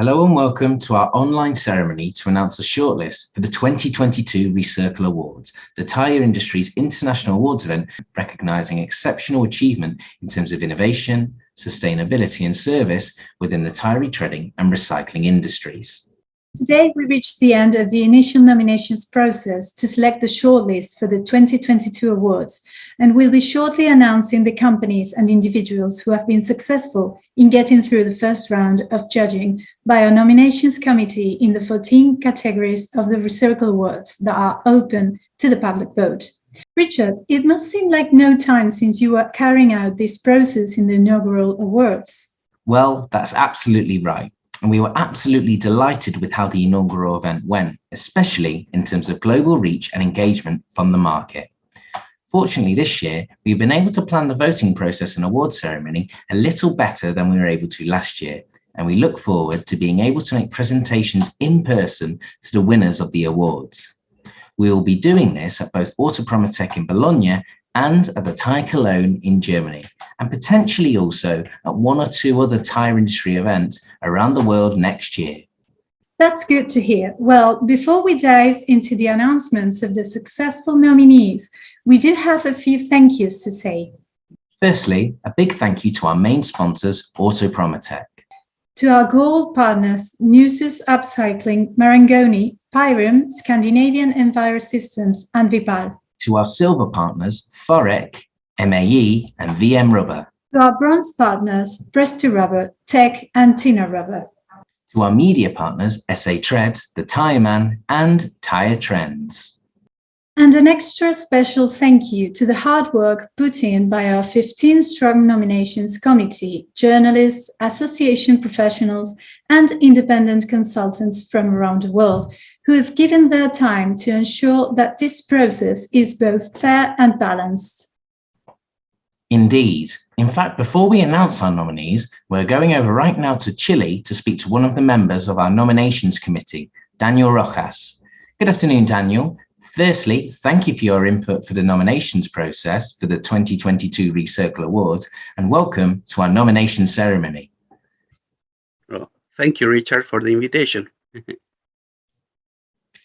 Hello and welcome to our online ceremony to announce a shortlist for the 2022 Recircle Awards, the tyre industry's international awards event recognising exceptional achievement in terms of innovation, sustainability and service within the tyre retreading and recycling industries. Today, we reached the end of the initial nominations process to select the shortlist for the 2022 awards, and we'll be shortly announcing the companies and individuals who have been successful in getting through the first round of judging by our nominations committee in the 14 categories of the Recircle Awards that are open to the public vote. Richard, it must seem like no time since you were carrying out this process in the inaugural awards. Well, that's absolutely right. And we were absolutely delighted with how the inaugural event went, especially in terms of global reach and engagement from the market. Fortunately, this year, we've been able to plan the voting process and award ceremony a little better than we were able to last year, and we look forward to being able to make presentations in person to the winners of the awards. We will be doing this at both Autopromotech in Bologna and at the Tyre Cologne in Germany, and potentially also at one or two other tyre industry events around the world next year. That's good to hear. Well, before we dive into the announcements of the successful nominees, we do have a few thank yous to say. Firstly, a big thank you to our main sponsors, Autopromotech. To our gold partners, Nusus Upcycling, Marangoni, Pyrum, Scandinavian Envirosystems, and Vipal. To our silver partners, Forec, MAE, and VM Rubber. To our bronze partners, Presto Rubber, Tech, and Tina Rubber. To our media partners, SA Tread, The Tyre Man, and Tyre Trends. And an extra special thank you to the hard work put in by our 15-strong nominations committee, journalists, association professionals, and independent consultants from around the world, who have given their time to ensure that this process is both fair and balanced. Indeed. In fact, before we announce our nominees, we're going over right now to Chile to speak to one of the members of our nominations committee, Daniel Rojas. Good afternoon, Daniel. Firstly, thank you for your input for the nominations process for the 2022 Recircle Awards, and welcome to our nomination ceremony. Well, thank you, Richard, for the invitation.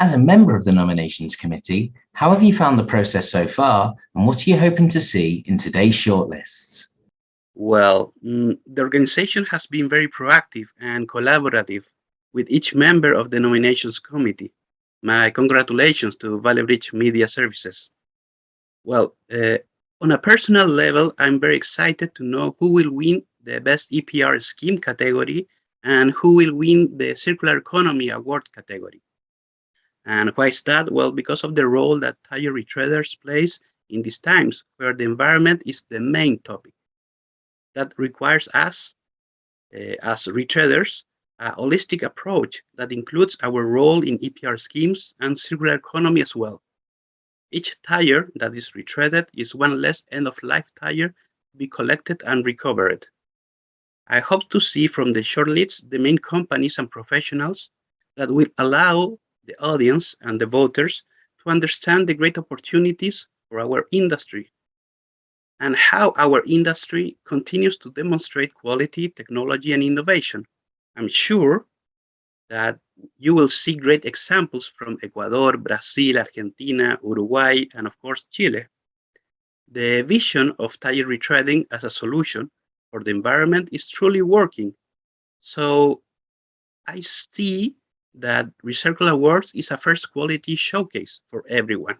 As a member of the nominations committee, how have you found the process so far, and what are you hoping to see in today's shortlists? Well, the organization has been very proactive and collaborative with each member of the nominations committee. My congratulations to Valley Bridge Media Services. Well, on a personal level, I'm very excited to know who will win the Best EPR Scheme category and who will win the Circular Economy Award category. And why is that? Well, because of the role that tyre retreaders plays in these times where the environment is the main topic. That requires us, as retreaders, a holistic approach that includes our role in EPR schemes and circular economy as well. Each tyre that is retreaded is one less end-of-life tyre to be collected and recovered. I hope to see from the shortlist the main companies and professionals that will allow the audience and the voters to understand the great opportunities for our industry and how our industry continues to demonstrate quality, technology, and innovation. I'm sure that you will see great examples from Ecuador, Brazil, Argentina, Uruguay, and of course, Chile. The vision of tyre retreading as a solution for the environment is truly working. So I see that Recircle Awards is a first quality showcase for everyone.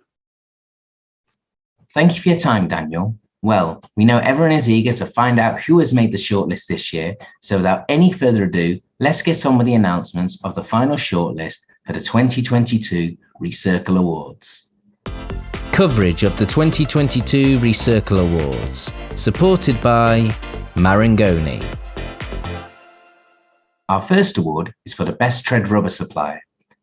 Thank you for your time, Daniel. Well, we know everyone is eager to find out who has made the shortlist this year, so without any further ado, let's get on with the announcements of the final shortlist for the 2022 Recircle Awards. Coverage of the 2022 Recircle Awards, supported by Marangoni. Our first award is for the Best Tread Rubber Supplier.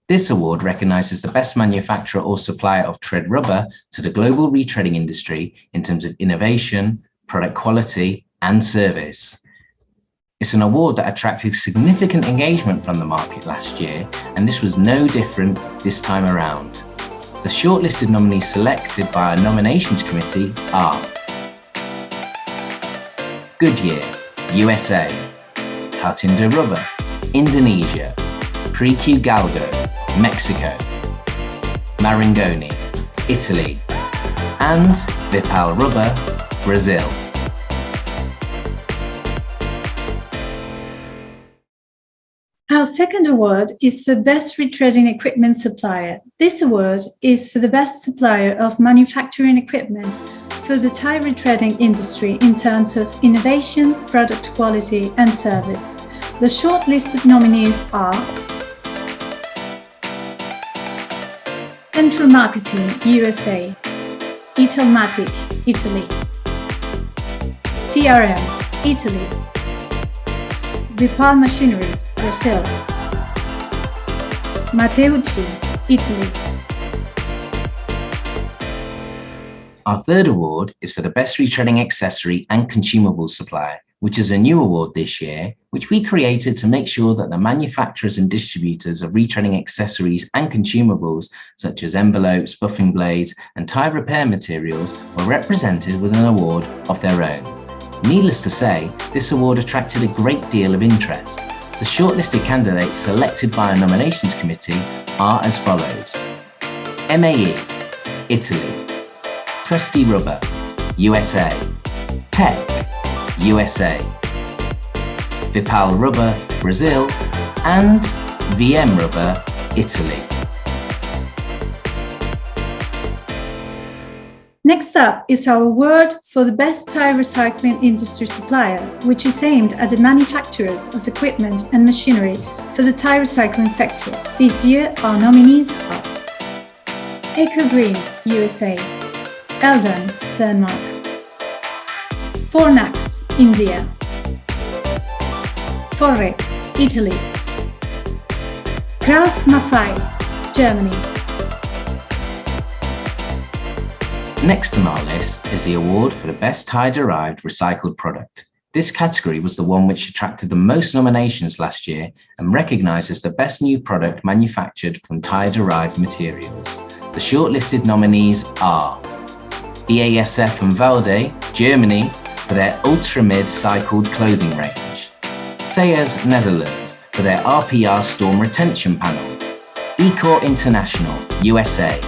This award recognises the best manufacturer or supplier of tread rubber to the global retreading industry in terms of innovation, product quality, and service. It's an award that attracted significant engagement from the market last year, and this was no different this time around. The shortlisted nominees selected by our nominations committee are Goodyear, USA, Cartindo Rubber, Indonesia, Precu Galgo, Mexico, Marangoni, Italy, and Vipal Rubber, Brazil. Our second award is for Best Retreading Equipment Supplier. This award is for the best supplier of manufacturing equipment for the Tyre retreading industry in terms of innovation, product quality, and service. The shortlisted nominees are Central Marketing, USA, Italmatic, Italy, TRM, Italy, Vipal Machinery, Brazil, Matteucci, Italy. Our third award is for the Best Retreading Accessory and Consumables Supplier, which is a new award this year, which we created to make sure that the manufacturers and distributors of retreading accessories and consumables, such as envelopes, buffing blades, and tyre repair materials, were represented with an award of their own. Needless to say, this award attracted a great deal of interest. The shortlisted candidates selected by our nominations committee are as follows: MAE, Italy, Presti Rubber, USA, Tech, USA, Vipal Rubber, Brazil, and VM Rubber, Italy. Next up is our award for the Best Tyre Recycling Industry Supplier, which is aimed at the manufacturers of equipment and machinery for the tyre recycling sector. This year, our nominees are Eco Green, USA, Eldon, Denmark, Fornax, India, Forrec, Italy, Kraus Maffei, Germany. Next on our list is the award for the Best Tyre-Derived Recycled Product. This category was the one which attracted the most nominations last year and recognises the best new product manufactured from tyre-derived materials. The shortlisted nominees are BASF and Valde, Germany, for their ultra-mid cycled clothing range, Sayers, Netherlands, for their RPR storm retention panel, Ecor International, USA,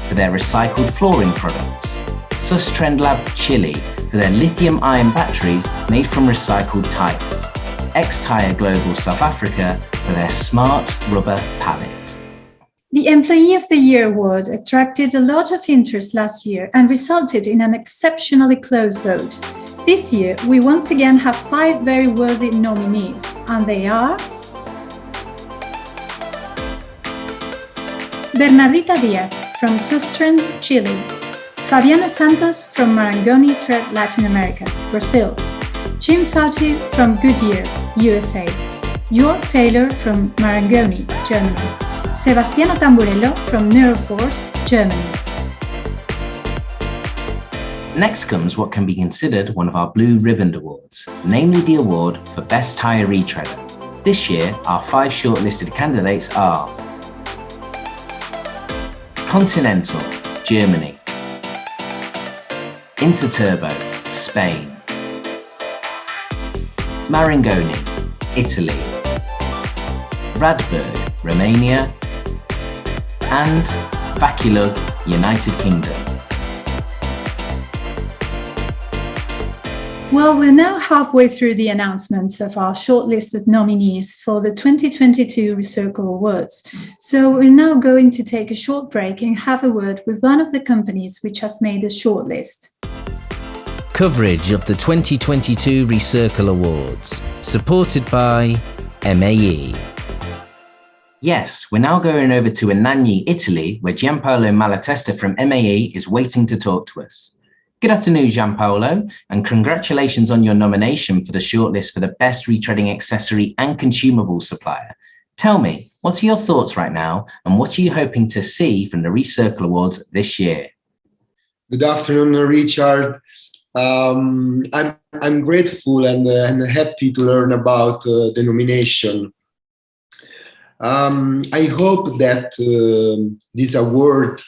for their recycled flooring products, Sustrendlab Chile, for their lithium-ion batteries made from recycled tyres, X-Tyre Global South Africa, for their smart rubber pallet. The Employee of the Year award attracted a lot of interest last year and resulted in an exceptionally close vote. This year, we once again have 5 very worthy nominees, and they are Bernardita Diaz from Sustren, Chile, Fabiano Santos from Marangoni Tread, Latin America, Brazil, Jim Fauti from Goodyear, USA, York Taylor from Marangoni, Germany, Sebastiano Tamburello from Neuroforce, Germany. Next comes what can be considered one of our Blue Ribbon Awards, namely the award for Best Tyre Retreader. This year, our 5 shortlisted candidates are Continental, Germany, Interturbo, Spain, Marangoni, Italy, Radberg, Romania, and Vacilug, United Kingdom. Well, we're now halfway through the announcements of our shortlisted nominees for the 2022 Recircle Awards. So we're now going to take a short break and have a word with one of the companies which has made the shortlist. Coverage of the 2022 Recircle Awards, supported by MAE. Yes, we're now going over to Anagni, Italy, where Giampaolo Malatesta from MAE is waiting to talk to us. Good afternoon, Giampaolo, and congratulations on your nomination for the shortlist for the Best Retreading Accessory and Consumable Supplier. Tell me, what are your thoughts right now, and what are you hoping to see from the Recircle Awards this year? Good afternoon, Richard. I'm grateful and happy to learn about the nomination. I hope that this award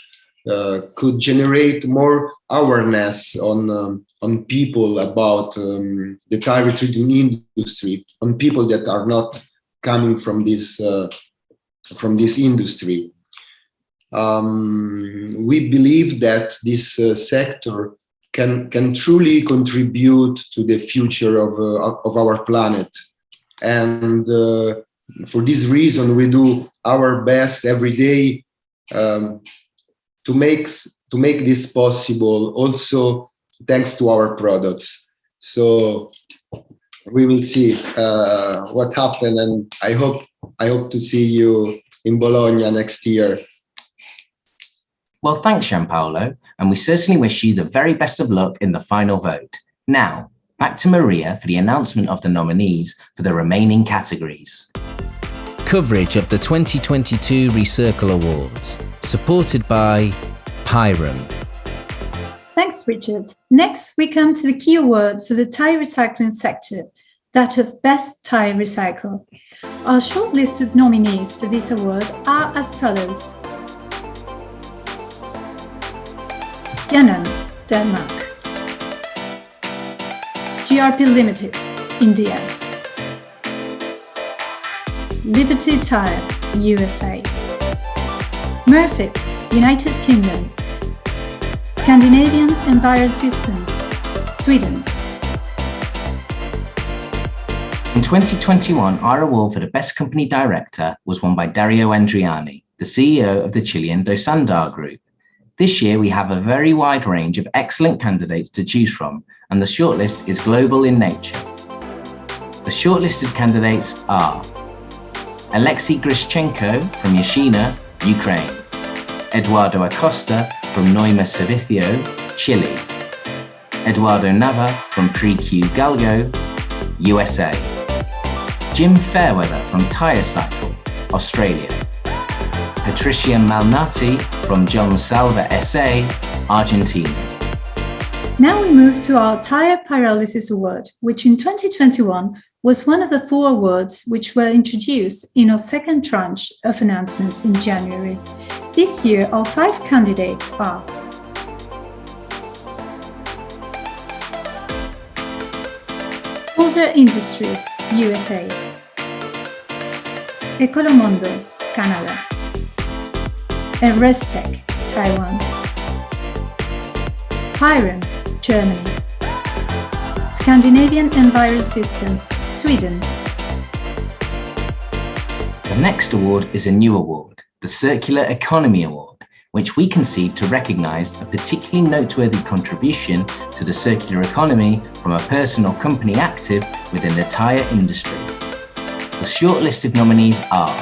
could generate more awareness on people about the tire retreading industry, on people that are not coming from this industry. We believe that this sector can truly contribute to the future of our planet, and for this reason we do our best every day to make this possible, also thanks to our products. So we will see what happens, and I hope to see you in Bologna next year. Well, thanks, Giampaolo, and we certainly wish you the very best of luck in the final vote. Now, back to Maria for the announcement of the nominees for the remaining categories. Coverage of the 2022 Recircle Awards, supported by Pyre. Thanks, Richard. Next, we come to the key award for the tyre recycling sector, that of Best Tyre Recycle. Our shortlisted nominees for this award are as follows. Yannan, Denmark. GRP Limited, India. Liberty Tyre, USA. Murfitts, United Kingdom. Scandinavian Enviro Systems, Sweden. In 2021, our award for the Best Company Director was won by Dario Andriani, the CEO of the Chilean Dosandar Group. This year, we have a very wide range of excellent candidates to choose from, and the shortlist is global in nature. The shortlisted candidates are Alexei Grishchenko from Yashina, Ukraine, Eduardo Acosta from Noima Servicio, Chile, Eduardo Nava from Pre-Q Galgo, USA, Jim Fairweather from Tyre Cycle, Australia, Patricia Malnati from John Salva SA, Argentina. Now we move to our Tyre Pyrolysis Award, which in 2021 was one of the 4 awards which were introduced in our second tranche of announcements in January. This year, our 5 candidates are Holder Industries, USA, Ecolomondo, Canada, Restec, Taiwan, Pyre, Germany, Scandinavian Enviro Systems, Sweden. The next award is a new award, the Circular Economy Award, which we conceived to recognise a particularly noteworthy contribution to the circular economy from a person or company active within the tyre industry. The shortlisted nominees are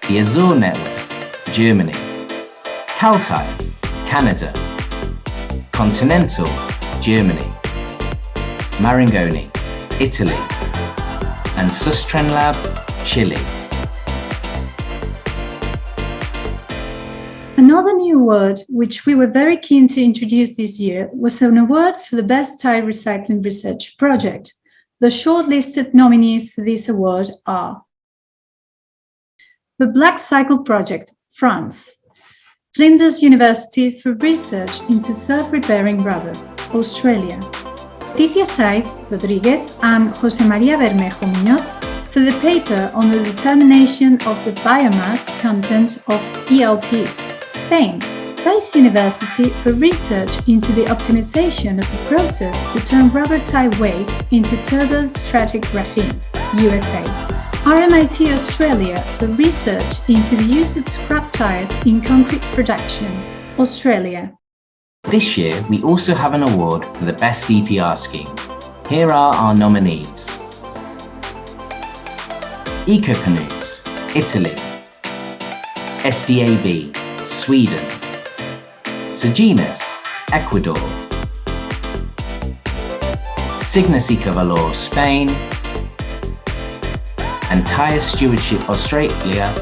the Azure Network, Germany, Caltire, Canada, Continental, Germany, Marangoni, Italy, and Sustrenlab, Chile. Another new award, which we were very keen to introduce this year, was an award for the Best Tyre Recycling Research Project. The shortlisted nominees for this award are the Black Cycle Project, France, Flinders University for research into self-repairing rubber, Australia, Leticia Saiz Rodriguez and José María Bermejo Muñoz for the paper on the determination of the biomass content of ELTs, Spain, Rice University for research into the optimization of the process to turn rubber tire waste into turbostratic graphene, USA, RMIT Australia for research into the use of scrap tires in concrete production, Australia. This year, we also have an award for the Best EPR Scheme. Here are our nominees. Ecocanoes, Italy, SDAB, Sweden, Segenus, Ecuador, Cygnus Ecovalor, Spain, and Tyre Stewardship Australia.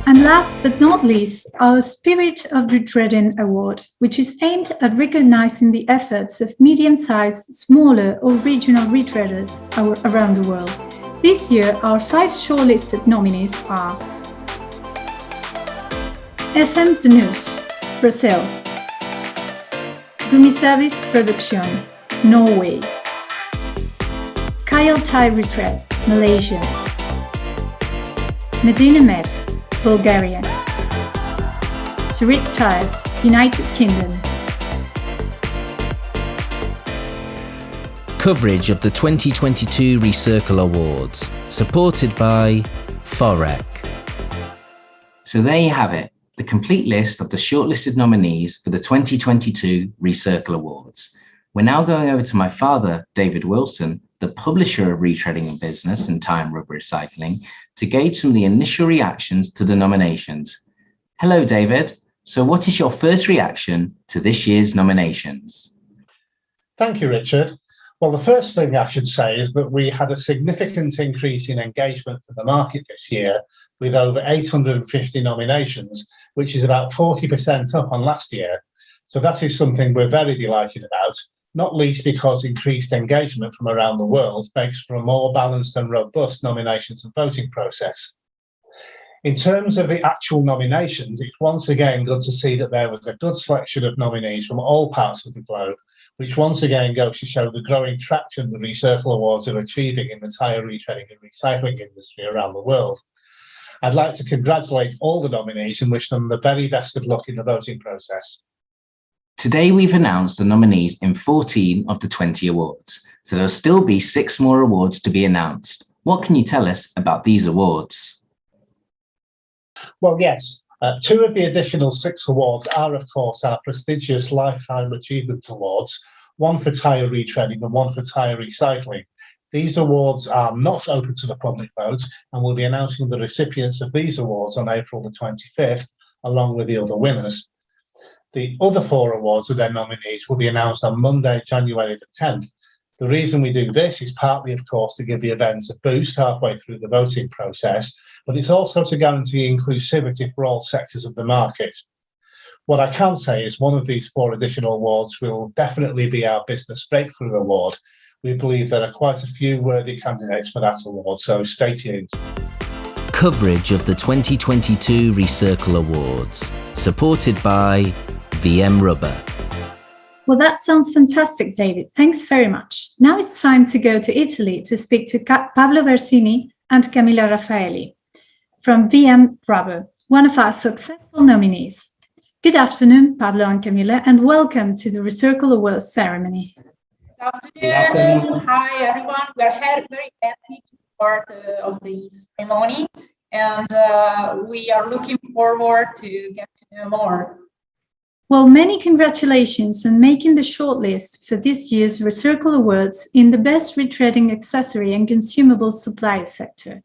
And last but not least, our Spirit of Retreading Award, which is aimed at recognizing the efforts of medium-sized, smaller or regional retreaders around the world. This year, our 5 shortlisted nominees are FM Benus, Brazil, Gumiservice Production, Norway, Tyre Retread, Malaysia. Medina Med, Bulgaria. Zurich Tyres, United Kingdom. Coverage of the 2022 Recircle Awards, supported by FOREC. So there you have it, the complete list of the shortlisted nominees for the 2022 Recircle Awards. We're now going over to my father, David Wilson, the publisher of Retreading and Business and Time Rubber Recycling, to gauge some of the initial reactions to the nominations. Hello, David. So what is your first reaction to this year's nominations? Thank you, Richard. Well, the first thing I should say is that we had a significant increase in engagement from the market this year, with over 850 nominations, which is about 40% up on last year. So that is something we're very delighted about, not least because increased engagement from around the world makes for a more balanced and robust nominations and voting process. In terms of the actual nominations, it's once again good to see that there was a good selection of nominees from all parts of the globe, which once again goes to show the growing traction the Recircle Awards are achieving in the tyre retreading and recycling industry around the world. I'd like to congratulate all the nominees and wish them the very best of luck in the voting process. Today we've announced the nominees in 14 of the 20 awards, so there'll still be 6 more awards to be announced. What can you tell us about these awards? Well, yes. 2 of the additional 6 awards are, of course, our prestigious Lifetime Achievement Awards, one for tyre retreading and one for tyre recycling. These awards are not open to the public vote, and we'll be announcing the recipients of these awards on April the 25th, along with the other winners. The other 4 awards with their nominees will be announced on Monday, January the 10th. The reason we do this is partly, of course, to give the events a boost halfway through the voting process, but it's also to guarantee inclusivity for all sectors of the market. What I can say is one of these 4 additional awards will definitely be our Business Breakthrough Award. We believe there are quite a few worthy candidates for that award, so stay tuned. Coverage of the 2022 Recircle Awards, supported by VM Rubber. Well, that sounds fantastic, David. Thanks very much. Now it's time to go to Italy to speak to Pablo Versini and Camilla Raffaeli from VM Rubber, one of our successful nominees. Good afternoon, Pablo and Camilla, and welcome to the Recircle Awards ceremony. Good afternoon. Hi, everyone. We're very happy to be part of the ceremony, and we are looking forward to get to know more. Well, many congratulations on making the shortlist for this year's Recircle Awards in the Best Retreading Accessory and Consumables Supplier sector.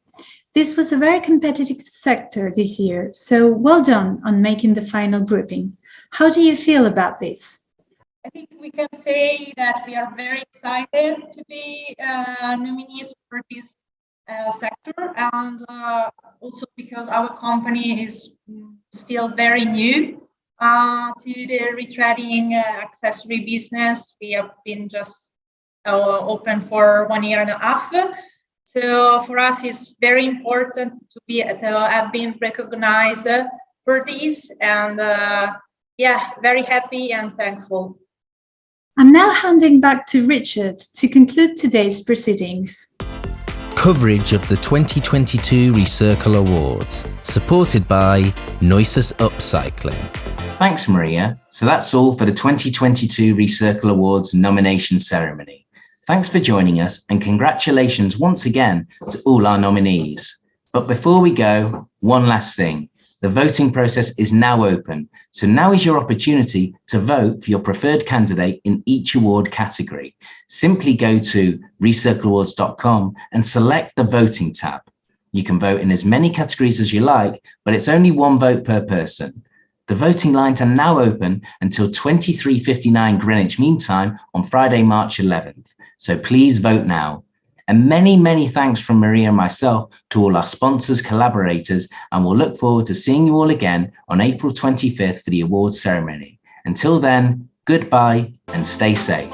This was a very competitive sector this year, so well done on making the final grouping. How do you feel about this? I think we can say that we are very excited to be nominees for this sector, and also because our company is still very new to the retreading accessory business. We have been just open for 1.5 years. So for us, it's very important to have been recognized for this, and very happy and thankful. I'm now handing back to Richard to conclude today's proceedings. Coverage of the 2022 Recircle Awards, supported by Noises Upcycling. Thanks, Maria. So that's all for the 2022 Recircle Awards nomination ceremony. Thanks for joining us, and congratulations once again to all our nominees. But before we go, one last thing. The voting process is now open, so now is your opportunity to vote for your preferred candidate in each award category. Simply go to recircleawards.com and select the voting tab. You can vote in as many categories as you like, but it's only 1 vote per person. The voting lines are now open until 23:59 Greenwich Mean Time on Friday, March 11th. So please vote now. And many, many thanks from Maria and myself to all our sponsors, collaborators, and we'll look forward to seeing you all again on April 25th for the awards ceremony. Until then, goodbye and stay safe.